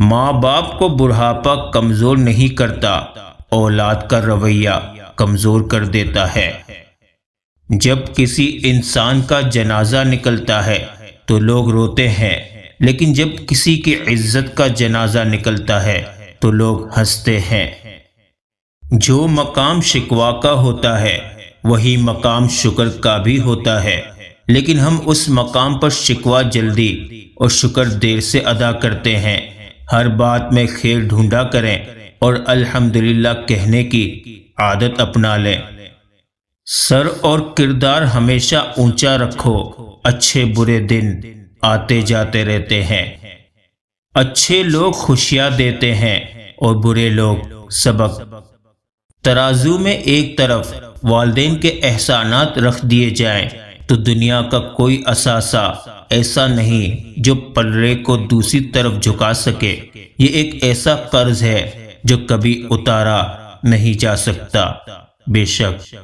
ماں باپ کو بڑھاپا کمزور نہیں کرتا، اولاد کا رویہ کمزور کر دیتا ہے۔ جب کسی انسان کا جنازہ نکلتا ہے تو لوگ روتے ہیں، لیکن جب کسی کی عزت کا جنازہ نکلتا ہے تو لوگ ہنستے ہیں۔ جو مقام شکوہ کا ہوتا ہے وہی مقام شکر کا بھی ہوتا ہے، لیکن ہم اس مقام پر شکوہ جلدی اور شکر دیر سے ادا کرتے ہیں۔ ہر بات میں خیر ڈھونڈا کریں اور الحمدللہ کہنے کی عادت اپنا لیں۔ سر اور کردار ہمیشہ اونچا رکھو، اچھے برے دن آتے جاتے رہتے ہیں۔ اچھے لوگ خوشیاں دیتے ہیں اور برے لوگ سبق۔ ترازو میں ایک طرف والدین کے احسانات رکھ دیے جائیں تو دنیا کا کوئی اثاثہ ایسا نہیں جو پلڑے کو دوسری طرف جھکا سکے۔ یہ ایک ایسا قرض ہے جو کبھی اتارا نہیں جا سکتا۔ بے شک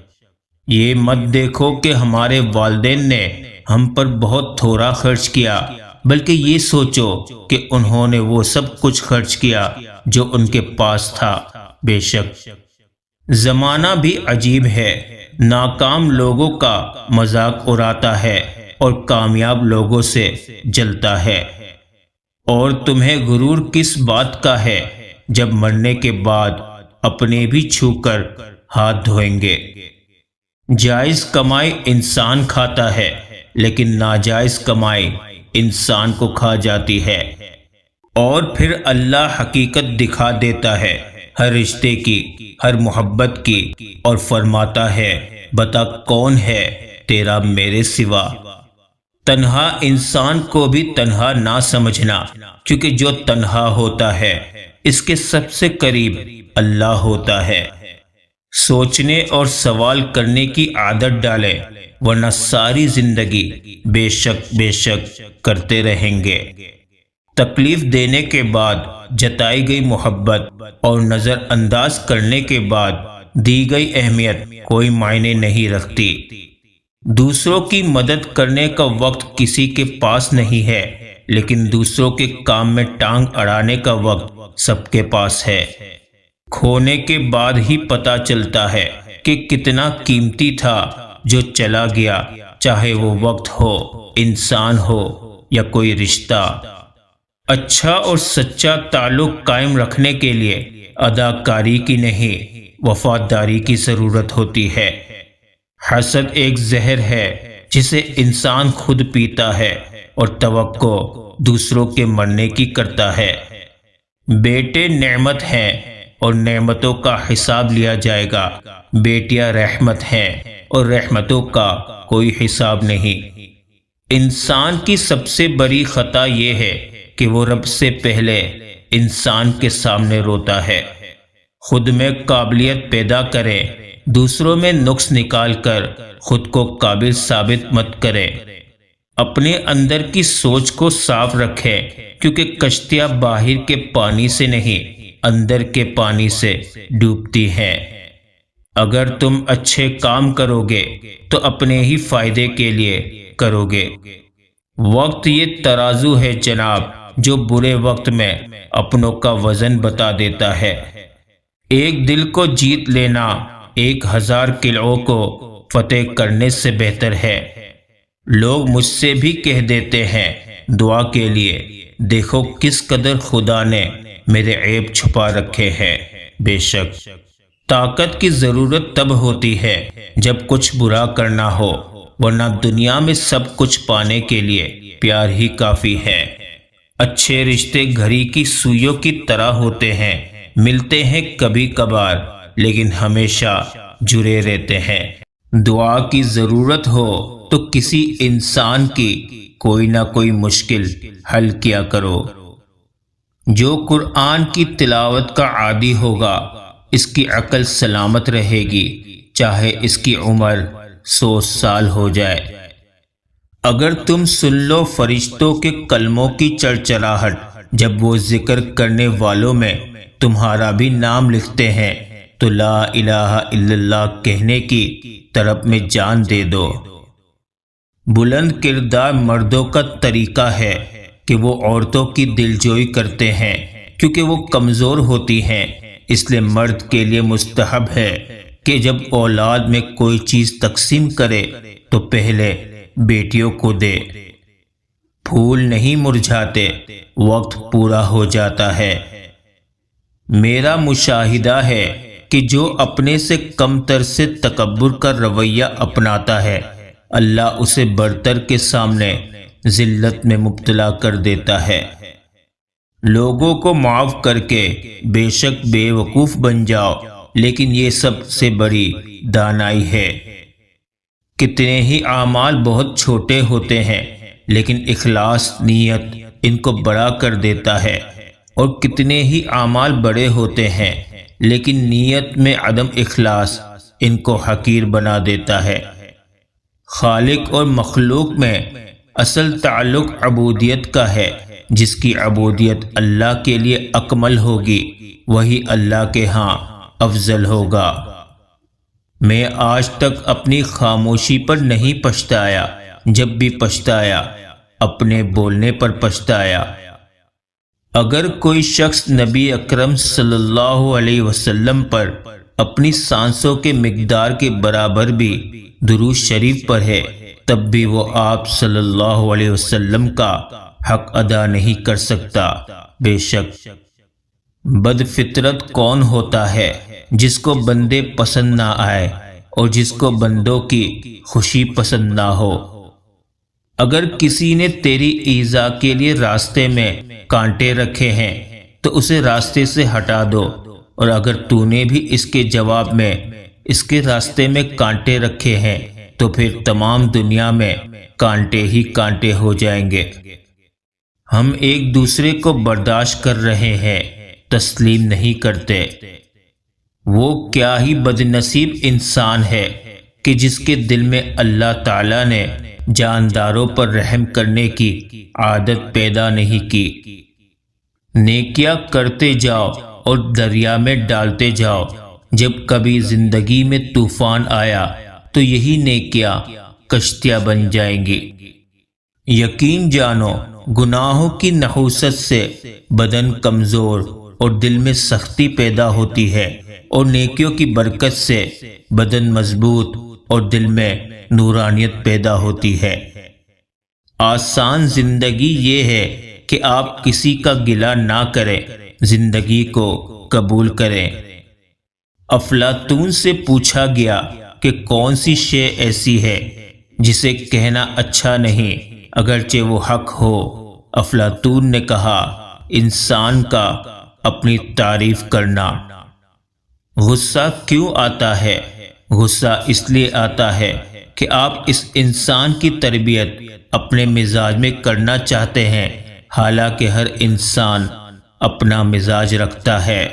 یہ مت دیکھو کہ ہمارے والدین نے ہم پر بہت تھوڑا خرچ کیا، بلکہ یہ سوچو کہ انہوں نے وہ سب کچھ خرچ کیا جو ان کے پاس تھا۔ بے شک زمانہ بھی عجیب ہے، ناکام لوگوں کا مذاق اڑاتا ہے اور کامیاب لوگوں سے جلتا ہے۔ اور تمہیں غرور کس بات کا ہے جب مرنے کے بعد اپنے بھی چھو کر ہاتھ دھوئیں گے۔ جائز کمائی انسان کھاتا ہے، لیکن ناجائز کمائی انسان کو کھا جاتی ہے۔ اور پھر اللہ حقیقت دکھا دیتا ہے ہر رشتے کی، ہر محبت کی، اور فرماتا ہے بتا کون ہے تیرا میرے سوا۔ تنہا انسان کو بھی تنہا نہ سمجھنا، کیونکہ جو تنہا ہوتا ہے اس کے سب سے قریب اللہ ہوتا ہے۔ سوچنے اور سوال کرنے کی عادت ڈالیں، ورنہ ساری زندگی بے شک کرتے رہیں گے۔ تکلیف دینے کے بعد جتائی گئی محبت اور نظر انداز کرنے کے بعد دی گئی اہمیت کوئی معنی نہیں رکھتی۔ دوسروں کی مدد کرنے کا وقت کسی کے پاس نہیں ہے، لیکن دوسروں کے کام میں ٹانگ اڑانے کا وقت سب کے پاس ہے۔ کھونے کے بعد ہی پتہ چلتا ہے کہ کتنا قیمتی تھا جو چلا گیا، چاہے وہ وقت ہو، انسان ہو یا کوئی رشتہ۔ اچھا اور سچا تعلق قائم رکھنے کے لیے اداکاری کی نہیں، وفاداری کی ضرورت ہوتی ہے۔ حسد ایک زہر ہے جسے انسان خود پیتا ہے اور توقع دوسروں کے مرنے کی کرتا ہے۔ بیٹے نعمت ہیں اور نعمتوں کا حساب لیا جائے گا، بیٹیاں رحمت ہیں اور رحمتوں کا کوئی حساب نہیں۔ انسان کی سب سے بڑی خطا یہ ہے کہ وہ رب سے پہلے انسان کے سامنے روتا ہے۔ خود میں قابلیت پیدا کریں، دوسروں میں نقص نکال کر خود کو قابل ثابت مت کریں۔ اپنے اندر کی سوچ کو صاف رکھیں، کیونکہ کشتیاں باہر کے پانی سے نہیں اندر کے پانی سے ڈوبتی ہیں۔ اگر تم اچھے کام کرو گے تو اپنے ہی فائدے کے لیے کرو گے۔ وقت یہ ترازو ہے جناب جو برے وقت میں اپنوں کا وزن بتا دیتا ہے۔ ایک دل کو جیت لینا 1000 قلعوں کو فتح کرنے سے بہتر ہے۔ لوگ مجھ سے بھی کہہ دیتے ہیں دعا کے لیے، دیکھو کس قدر خدا نے میرے عیب چھپا رکھے ہیں۔ بے شک طاقت کی ضرورت تب ہوتی ہے جب کچھ برا کرنا ہو، ورنہ دنیا میں سب کچھ پانے کے لیے پیار ہی کافی ہے۔ اچھے رشتے گھڑی کی سوئیوں کی طرح ہوتے ہیں، ملتے ہیں کبھی کبھار لیکن ہمیشہ جڑے رہتے ہیں۔ دعا کی ضرورت ہو تو کسی انسان کی کوئی نہ کوئی مشکل حل کیا کرو۔ جو قرآن کی تلاوت کا عادی ہوگا اس کی عقل سلامت رہے گی، چاہے اس کی عمر 100 سال ہو جائے۔ اگر تم سن لو فرشتوں کے کلموں کی چرچراہٹ جب وہ ذکر کرنے والوں میں تمہارا بھی نام لکھتے ہیں تو لا الہ الا اللہ کہنے کی طرف میں جان دے دو۔ بلند کردار مردوں کا طریقہ ہے کہ وہ عورتوں کی دلجوئی کرتے ہیں، کیونکہ وہ کمزور ہوتی ہیں، اس لیے مرد کے لیے مستحب ہے کہ جب اولاد میں کوئی چیز تقسیم کرے تو پہلے بیٹیوں کو دے۔ پھول نہیں مرجھاتے، وقت پورا ہو جاتا ہے۔ میرا مشاہدہ ہے کہ جو اپنے سے کم تر سے تکبر کا رویہ اپناتا ہے، اللہ اسے برتر کے سامنے ذلت میں مبتلا کر دیتا ہے۔ لوگوں کو معاف کر کے بے شک بے وقوف بن جاؤ، لیکن یہ سب سے بڑی دانائی ہے۔ کتنے ہی اعمال بہت چھوٹے ہوتے ہیں، لیکن اخلاص نیت ان کو بڑا کر دیتا ہے، اور کتنے ہی اعمال بڑے ہوتے ہیں، لیکن نیت میں عدم اخلاص ان کو حقیر بنا دیتا ہے۔ خالق اور مخلوق میں اصل تعلق عبودیت کا ہے۔ جس کی عبودیت اللہ کے لیے اکمل ہوگی، وہی اللہ کے ہاں افضل ہوگا۔ میں آج تک اپنی خاموشی پر نہیں پچھتایا، جب بھی پچھتایا اپنے بولنے پر پچھتایا۔ اگر کوئی شخص نبی اکرم صلی اللہ علیہ وسلم پر اپنی سانسوں کے مقدار کے برابر بھی درود شریف پڑھے، تب بھی وہ آپ صلی اللہ علیہ وسلم کا حق ادا نہیں کر سکتا۔ بے شک بد فطرت کون ہوتا ہے جس کو بندے پسند نہ آئے اور جس کو بندوں کی خوشی پسند نہ ہو۔ اگر کسی نے تیری ایذا کے لیے راستے میں کانٹے رکھے ہیں تو اسے راستے سے ہٹا دو، اور اگر تو نے بھی اس کے جواب میں اس کے راستے میں کانٹے رکھے ہیں تو پھر تمام دنیا میں کانٹے ہی کانٹے ہو جائیں گے۔ ہم ایک دوسرے کو برداشت کر رہے ہیں، تسلیم نہیں کرتے۔ وہ کیا ہی بد نصیب انسان ہے کہ جس کے دل میں اللہ تعالیٰ نے جانداروں پر رحم کرنے کی عادت پیدا نہیں کی۔ نیکیاں کرتے جاؤ اور دریا میں ڈالتے جاؤ۔ جب کبھی زندگی میں طوفان آیا تو یہی نیکیاں کشتیاں بن جائیں گی۔ یقین جانو، گناہوں کی نحوست سے بدن کمزور اور دل میں سختی پیدا ہوتی ہے، اور نیکیوں کی برکت سے بدن مضبوط اور دل میں نورانیت پیدا ہوتی ہے۔ آسان زندگی یہ ہے کہ آپ کسی کا گلہ نہ کریں، زندگی کو قبول کریں۔ افلاطون سے پوچھا گیا کہ کون سی شے ایسی ہے جسے کہنا اچھا نہیں اگرچہ وہ حق ہو؟ افلاطون نے کہا، انسان کا اپنی تعریف کرنا۔ غصہ کیوں آتا ہے؟ غصہ اس لیے آتا ہے کہ آپ اس انسان کی تربیت اپنے مزاج میں کرنا چاہتے ہیں، حالانکہ ہر انسان اپنا مزاج رکھتا ہے۔